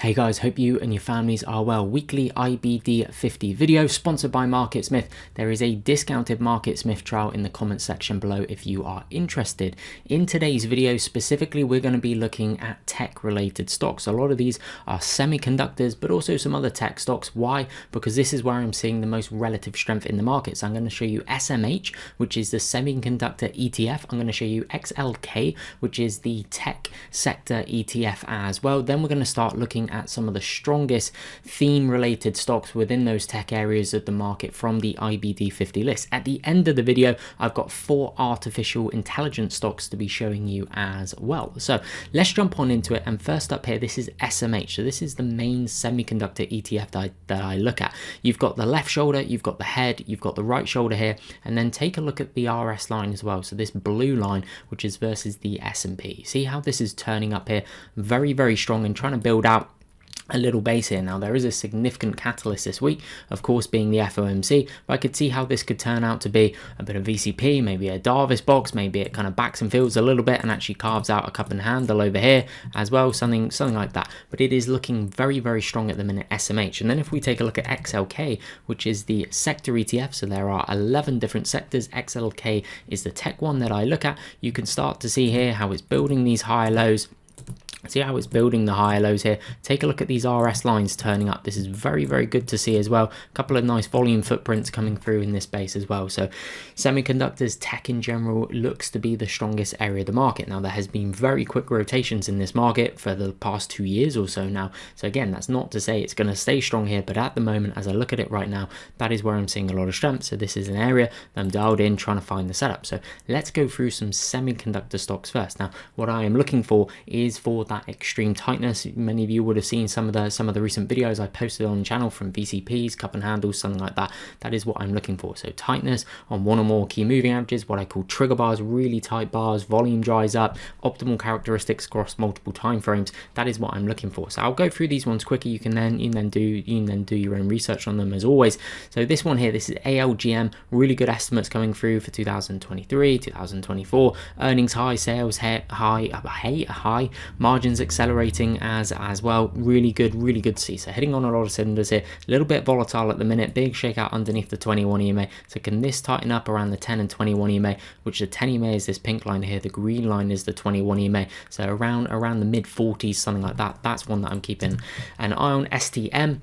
Hey guys, hope you and your families are well. Weekly IBD 50 video sponsored by MarketSmith. There is a discounted MarketSmith trial in the comments section below if you are interested. In today's video specifically, we're going to be looking at tech related stocks. A lot of these are semiconductors, but also some other tech stocks. Why? Because this is where I'm seeing the most relative strength in the market. So I'm going to show you SMH, which is the Semiconductor ETF. I'm going to show you XLK, which is the tech sector ETF as well. Then we're going to start looking at some of the strongest theme related stocks within those tech areas of the market from the IBD 50 list. At the end of the video, I've got 4 artificial intelligence stocks to be showing you as well. So let's jump on into it. And first up here, this is SMH. So this is the main semiconductor ETF that I look at. You've got the left shoulder, you've got the head, you've got the right shoulder here, and then take a look at the RS line as well. So this blue line, which is versus the S&P. See how this is turning up here? Very, very strong and trying to build out a little base here. Now there is a significant catalyst this week, of course being the FOMC, but I could see how this could turn out to be a bit of VCP, maybe a Davis box, maybe it kind of backs and fills a little bit and actually carves out a cup and handle over here as well, something like that. But it is looking very, very strong at the minute, SMH. And then if we take a look at XLK, which is the sector ETF, so there are 11 different sectors. XLK is the tech one that I look at. You can start to see here how it's building these higher lows. See how it's building the higher lows here. Take a look at these RS lines turning up. This is very, very good to see as well. A couple of nice volume footprints coming through in this space as well. So semiconductors, tech in general, looks to be the strongest area of the market. Now there has been very quick rotations in this market for the past 2 years or so now. So again, that's not to say it's going to stay strong here, but at the moment, as I look at it right now, that is where I'm seeing a lot of strength. So this is an area that I'm dialed in trying to find the setup. So let's go through some semiconductor stocks first. Now, what I am looking for is for that extreme tightness. Many of you would have seen some of the recent videos I posted on the channel from VCPs, cup and handles, something like that. That is what I'm looking for. So tightness on one or more key moving averages, what I call trigger bars, really tight bars, volume dries up, optimal characteristics across multiple time frames. That is what I'm looking for. So I'll go through these ones quicker. You can then do your own research on them as always. So this one here, this is ALGM, really good estimates coming through for 2023, 2024, earnings high, sales high, margins accelerating as well. Really good to see. So hitting on a lot of cylinders here. A little bit volatile at the minute. Big shakeout underneath the 21 EMA. So can this tighten up around the 10 and 21 EMA, which the 10 EMA is this pink line here. The green line is the 21 EMA. So around the mid 40s, something like that. That's one that I'm keeping an eye on. STM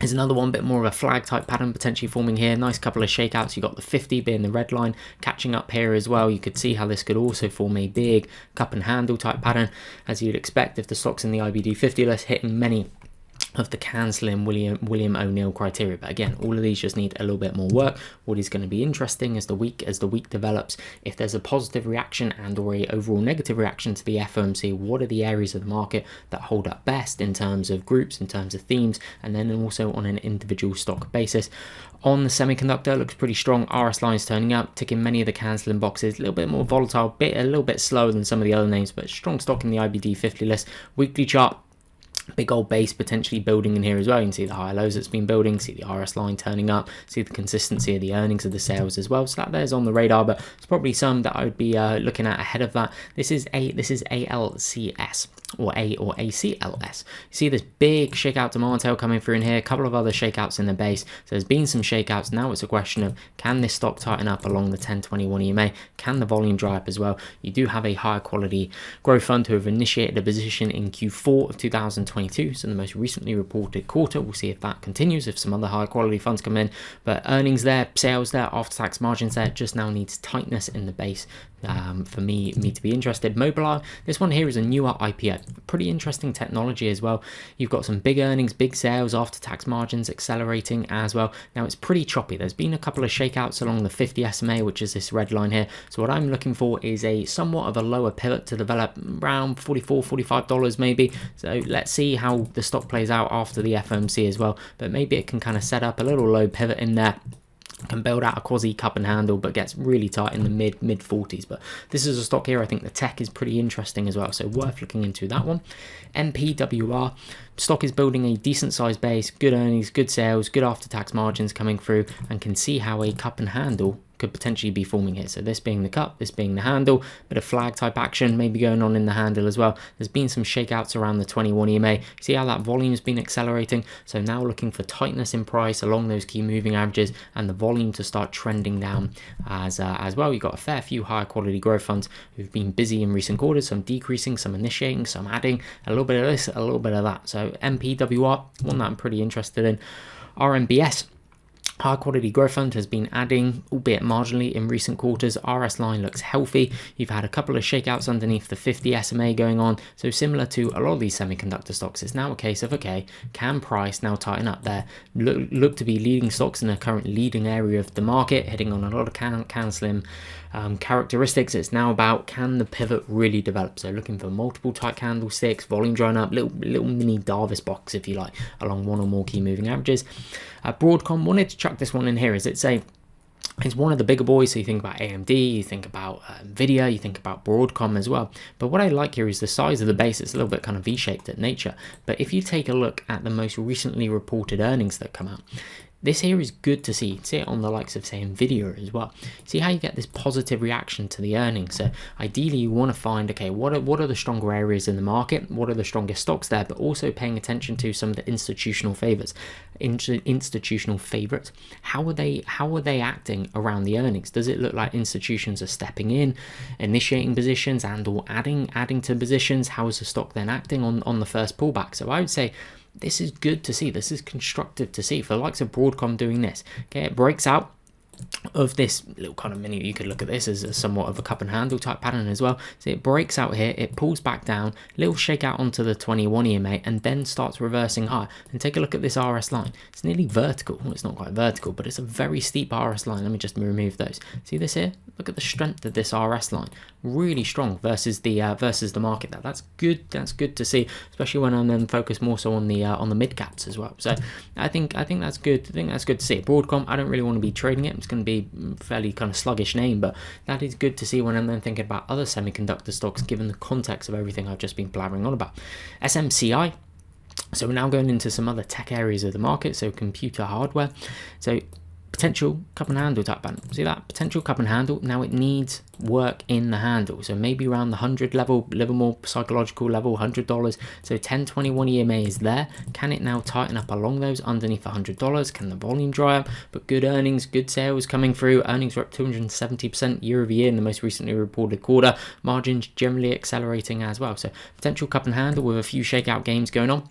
is another one, bit more of a flag type pattern potentially forming here. Nice couple of shakeouts. You got the 50 being the red line catching up here as well. You could see how this could also form a big cup and handle type pattern, as you'd expect if the stock's in the IBD 50 list, hitting many of the CANSLIM William O'Neill criteria. But again, all of these just need a little bit more work. What is going to be interesting as the week develops, if there's a positive reaction and or a overall negative reaction to the FOMC, what are the areas of the market that hold up best in terms of groups, in terms of themes, and then also on an individual stock basis. On the semiconductor, looks pretty strong. RS lines turning up, ticking many of the CANSLIM boxes. A little bit more volatile, a little bit slower than some of the other names, but strong stock in the IBD 50 list. Weekly chart, big old base potentially building in here as well. You can see the higher lows it's been building, see the RS line turning up, see the consistency of the earnings of the sales as well. So that there's on the radar, but it's probably some that I would be looking at ahead of that. This is ALCS or ACLS. You see this big shakeout demand tail coming through in here, a couple of other shakeouts in the base. So there's been some shakeouts. Now it's a question of, can this stock tighten up along the 1021 EMA? Can the volume dry up as well? You do have a higher quality growth fund who have initiated a position in Q4 of 2022, so the most recently reported quarter. We'll see if that continues, if some other high quality funds come in. But earnings there, sales there, after tax margins there, just now needs tightness in the base for me to be interested. Mobileye, this one here is a newer IPO, pretty interesting technology as well. You've got some big earnings, big sales, after tax margins accelerating as well. Now it's pretty choppy. There's been a couple of shakeouts along the 50 SMA, which is this red line here. So what I'm looking for is a somewhat of a lower pivot to develop around $44-45 maybe. So let's see how the stock plays out after the FOMC as well, but maybe it can kind of set up a little low pivot in there, can build out a quasi cup and handle, but gets really tight in the mid 40s. But this is a stock here. I think the tech is pretty interesting as well, so worth looking into that one. MPWR stock is building a decent sized base, good earnings, good sales, good after tax margins coming through, and can see how a cup and handle could potentially be forming here. So this being the cup, this being the handle, bit of flag type action maybe going on in the handle as well. There's been some shakeouts around the 21 EMA. See how that volume's been accelerating? So now looking for tightness in price along those key moving averages and the volume to start trending down as well. You've got a fair few higher quality growth funds who've been busy in recent quarters, some decreasing, some initiating, some adding, a little bit of this, a little bit of that. So MPWR, one that I'm pretty interested in. RMBS, high quality growth fund, has been adding, albeit marginally, in recent quarters. RS line looks healthy. You've had a couple of shakeouts underneath the 50 SMA going on. So similar to a lot of these semiconductor stocks, it's now a case of, okay, can price now tighten up there? Look to be leading stocks in the current leading area of the market, hitting on a lot of CANSLIM characteristics. It's now about, can the pivot really develop? So looking for multiple tight candlesticks, volume drying up, little mini Davis box, if you like, along one or more key moving averages. Broadcom, wanted to chuck this one in here. It's one of the bigger boys. So you think about AMD, you think about Nvidia, you think about Broadcom as well. But what I like here is the size of the base. It's a little bit kind of V-shaped at nature. But if you take a look at the most recently reported earnings that come out, this here is good to see. You see it on the likes of, say, Nvidia as well. See how you get this positive reaction to the earnings. So ideally you want to find, okay, what are the stronger areas in the market? What are the strongest stocks there? But also paying attention to some of the institutional favorites. How are they acting around the earnings? Does it look like institutions are stepping in, initiating positions and or adding to positions? How is the stock then acting on the first pullback? So I would say this is good to see. This is constructive to see for the likes of Broadcom doing this. Okay, it breaks out of this little kind of mini. You could look at this as somewhat of a cup and handle type pattern as well. So it breaks out here, it pulls back down, little shakeout onto the 21 EMA, and then starts reversing higher. And take a look at this RS line. It's nearly vertical. Well, it's not quite vertical, but it's a very steep RS line. Let me just remove those. See this here? Look at the strength of this RS line. Really strong versus the market. That's good. That's good to see, especially when I'm then focused more so on the mid caps as well. So I think that's good. I think that's good to see. Broadcom, I don't really want to be trading it. It's going to be fairly kind of sluggish name, but that is good to see when I'm then thinking about other semiconductor stocks, given the context of everything I've just been blabbering on about. SMCI. So we're now going into some other tech areas of the market. So computer hardware. So potential cup and handle type pattern. See that? Potential cup and handle. Now it needs work in the handle. So maybe around the 100 level, a little more psychological level, $100. So 1021 EMA is there. Can it now tighten up along those underneath $100? Can the volume dry up? But good earnings, good sales coming through. Earnings were up 270% year over year in the most recently reported quarter. Margins generally accelerating as well. So potential cup and handle with a few shakeout games going on.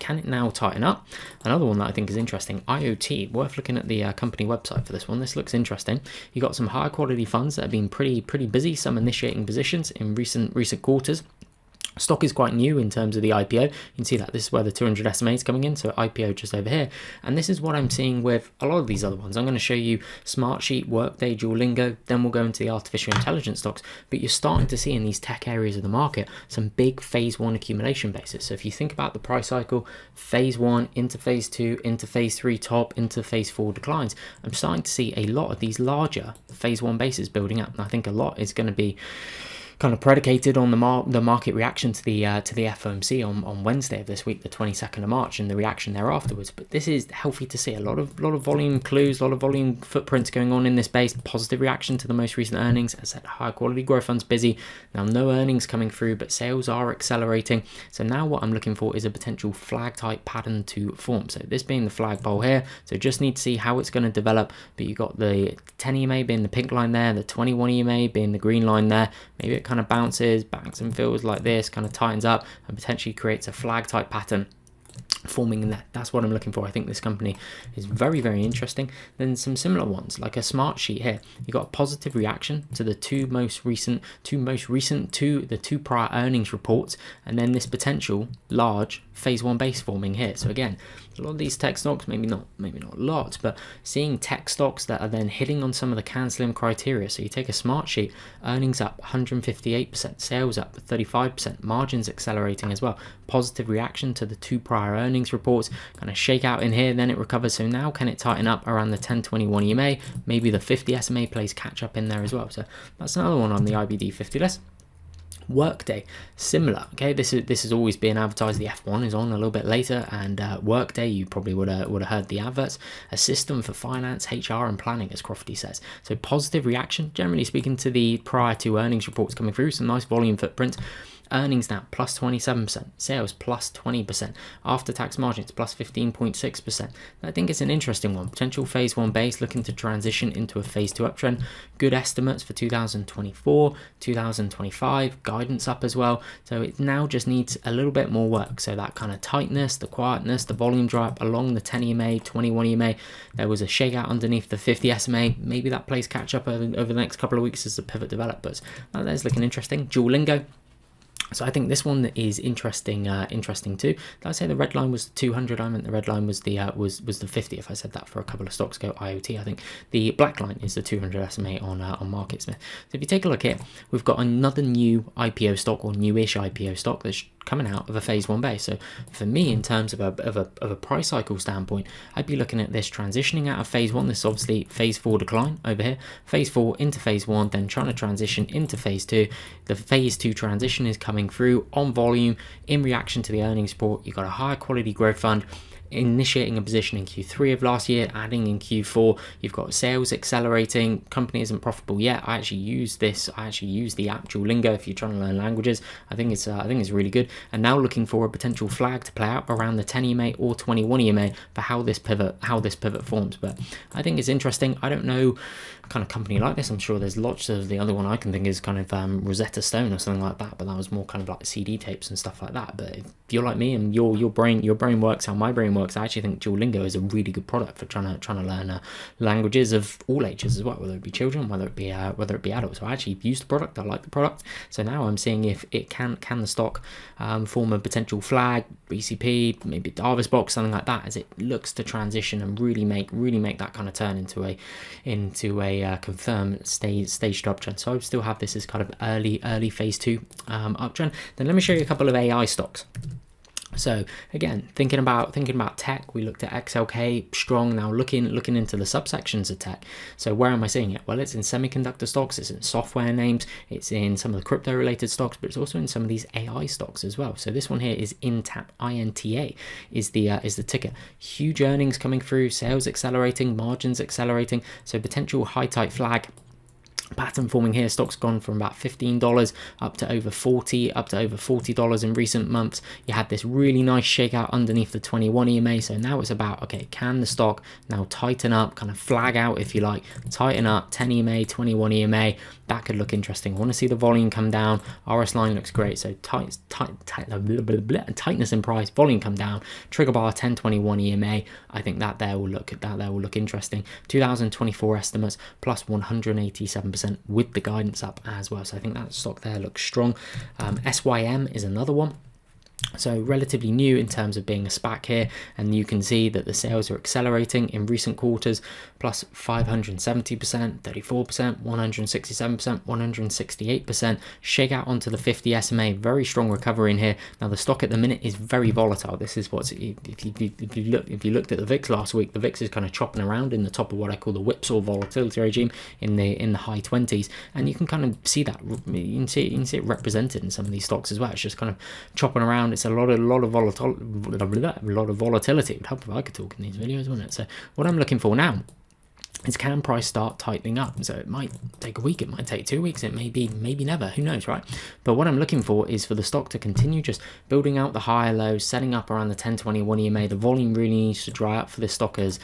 Can it now tighten up? Another one that I think is interesting, IoT, worth looking at the company website for this one. This looks interesting. You got some high quality funds that have been pretty busy, some initiating positions in recent quarters. Stock is quite new in terms of the IPO. You can see that this is where the 200 SMA is coming in, so IPO just over here. And this is what I'm seeing with a lot of these other ones. I'm going to show you Smartsheet, Workday, Duolingo, then we'll go into the artificial intelligence stocks. But you're starting to see in these tech areas of the market some big phase one accumulation bases. So if you think about the price cycle, phase one into phase two, into phase three top, into phase four declines, I'm starting to see a lot of these larger phase one bases building up. And I think a lot is going to be kind of predicated on the market reaction to the FOMC on Wednesday of this week, the 22nd of March, and the reaction there afterwards. But this is healthy to see. A lot of volume clues, a lot of volume footprints going on in this space. Positive reaction to the most recent earnings. As I said, high quality growth funds busy. Now no earnings coming through, but sales are accelerating. So now what I'm looking for is a potential flag type pattern to form. So this being the flagpole here. So just need to see how it's going to develop. But you got the 10 EMA being the pink line there, the 21 EMA being the green line there. Maybe it kind of bounces, banks and fills like this, kind of tightens up and potentially creates a flag type pattern forming in that. That's what I'm looking for. I think this company is very interesting. Then some similar ones like a Smartsheet here. You got a positive reaction to the two prior earnings reports, and then this potential large phase one base forming here. So again, a lot of these tech stocks, maybe not lots, but seeing tech stocks that are then hitting on some of the CANSLIM criteria. So you take a Smartsheet, earnings up 158%, sales up 35%, margins accelerating as well. Positive reaction to the two prior earnings reports, kind of shake out in here, then it recovers. So now can it tighten up around the 1021 EMA? Maybe the 50 SMA plays catch up in there as well. So that's another one on the IBD 50 list. Workday, similar. Okay, this is always being advertised. The F1 is on a little bit later, and Workday, you probably would have heard the adverts. A system for finance, HR, and planning, as Crofty says. So positive reaction, generally speaking, to the prior to earnings reports coming through. Some nice volume footprint. Earnings now plus 27%, sales plus 20%, after-tax margins plus 15.6%. I think it's an interesting one. Potential phase 1 base looking to transition into a phase 2 uptrend. Good estimates for 2024, 2025, guidance up as well. So it now just needs a little bit more work. So that kind of tightness, the quietness, the volume drop along the 10 EMA, 21 EMA. There was a shakeout underneath the 50 SMA. Maybe that plays catch up over the next couple of weeks as the pivot develops. That's looking interesting. Duolingo. So I think this one is interesting too. Did I say the red line was 200? I meant the red line was the was the 50. If I said that for a couple of stocks ago, IoT. I think the black line is the 200 SMA on MarketSmith. So if you take a look here, we've got another new IPO stock or newish IPO stock that's coming out of a phase 1 base. So for me, in terms of a price cycle standpoint, I'd be looking at this transitioning out of phase 1. This is obviously phase 4 decline over here, phase 4 into phase 1, then trying to transition into phase 2. The phase 2 transition is coming through on volume in reaction to the earnings report. You've got a higher quality growth fund initiating a position in Q3 of last year, adding in Q4. You've got sales accelerating. Company isn't profitable yet. I actually use the actual lingo if you're trying to learn languages. I think it's really good. And now looking for a potential flag to play out around the 10 EMA or 21 EMA for how this pivot forms. But I think it's interesting. I don't know a kind of company like this. I'm sure there's lots of. The other one I can think is kind of Rosetta Stone or something like that, but that was more kind of like CD tapes and stuff like that. But if you're like me and your brain works how my brain works, I actually think Duolingo is a really good product for trying to learn languages of all ages as well, whether it be children, whether it be adults. So I actually use the product. I like the product. So now I'm seeing if it can the stock form a potential flag, BCP, maybe Davis box, something like that, as it looks to transition and really make that kind of turn into a confirmed stage uptrend. So I would still have this as kind of early phase 2 uptrend. Then let me show you a couple of AI stocks. So again, thinking about tech, we looked at XLK, strong. Now looking into the subsections of tech. So where am I seeing it? Well, it's in semiconductor stocks, it's in software names, it's in some of the crypto related stocks, but it's also in some of these AI stocks as well. So this one here is INTA, INTA is the ticker. Huge earnings coming through, sales accelerating, margins accelerating. So potential high tight flag pattern forming here. Stock's gone from about $15 up to over $40 in recent months. You had this really nice shakeout underneath the 21 EMA. So now it's about, okay, can the stock now tighten up, kind of flag out if you like, tighten up 10 EMA, 21 EMA. That could look interesting. I want to see the volume come down. RS line looks great. So tightness in price, volume come down. Trigger bar 1021 EMA. I think that there will look interesting. 2024 estimates plus 187% with the guidance up as well. So I think that stock there looks strong. SYM is another one. So relatively new in terms of being a SPAC here, and you can see that the sales are accelerating in recent quarters, plus 570%, 34%, 167%, 168%. Shake out onto the 50 SMA, very strong recovery in here. Now the stock at the minute is very volatile. This is what's, if you looked at the VIX last week, the VIX is kind of chopping around in the top of what I call the whipsaw volatility regime in the high 20s, and you can kind of see that. You can see it represented in some of these stocks as well. It's just kind of chopping around. It's a lot of volatility. It would help if I could talk in these videos, wouldn't it? So what I'm looking for now is, can price start tightening up? So it might take a week, it might take 2 weeks, it may be maybe never, who knows, right? But what I'm looking for is for the stock to continue just building out the higher lows, setting up around the 1021 EMA. The volume really needs to dry up for the stock as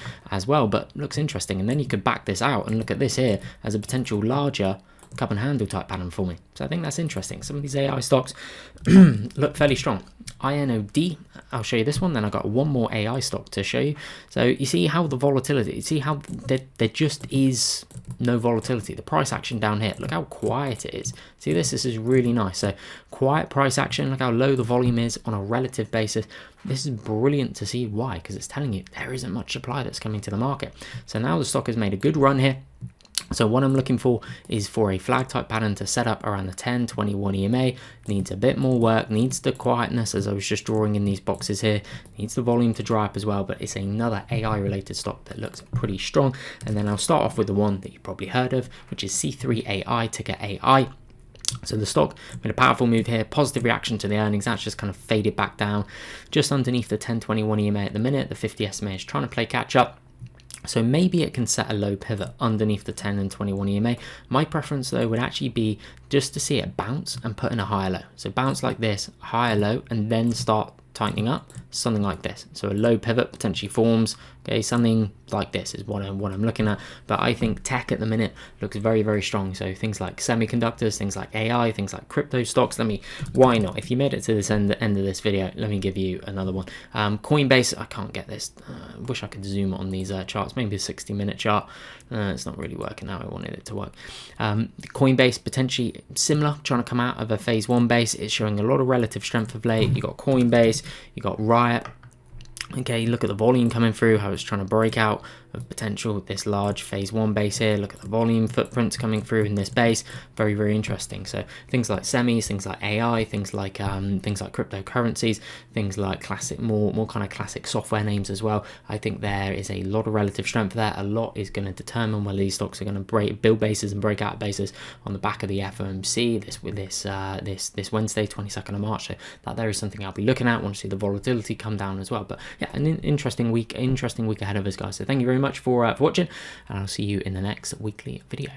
well, but looks interesting. And then you could back this out and look at this here as a potential larger cup and handle type pattern for me. So I think that's interesting. Some of these AI stocks look fairly strong. INOD, I'll show you this one, then I've got one more AI stock to show you. So you see how the volatility, you see how there just is no volatility. The price action down here, look how quiet it is. See this is really nice. So quiet price action, look how low the volume is on a relative basis. This is brilliant to see. Why? Because it's telling you there isn't much supply that's coming to the market. So now the stock has made a good run here. So what I'm looking for is for a flag type pattern to set up around the 1021 EMA. Needs a bit more work, needs the quietness as I was just drawing in these boxes here, needs the volume to dry up as well, but it's another AI related stock that looks pretty strong. And then I'll start off with the one that you probably heard of, which is C3 AI, ticker AI. So the stock made a powerful move here, positive reaction to the earnings. That's just kind of faded back down just underneath the 1021 EMA at the minute. The 50 SMA is trying to play catch up. So maybe it can set a low pivot underneath the 10 and 21 EMA. My preference though would actually be just to see it bounce and put in a higher low. So bounce like this, higher low, and then start tightening up, something like this. So a low pivot potentially forms, okay, something like this is what I'm looking at. But I think tech at the minute looks very, very strong. So things like semiconductors, things like AI, things like crypto stocks. Why not? If you made it to this end of this video, let me give you another one. Coinbase, I can't get this. I wish I could zoom on these charts, maybe a 60-minute chart. It's not really working how I wanted it to work. Coinbase potentially similar, trying to come out of a phase 1 base. It's showing a lot of relative strength of late. You got Coinbase, you got Riot. Okay, look at the volume coming through, how it's trying to break out of potential with this large phase 1 base here. Look at the volume footprints coming through in this base. Very, very interesting. So things like semis, things like AI, things like cryptocurrencies, things like classic, more kind of classic software names as well. I think there is a lot of relative strength there. A lot is going to determine whether these stocks are going to build bases and break out bases on the back of the FOMC this Wednesday, 22nd of March. So that is something I'll be looking at. Want to see the volatility come down as well. But yeah, an interesting week ahead of us, guys. So thank you very much for watching, and I'll see you in the next weekly video.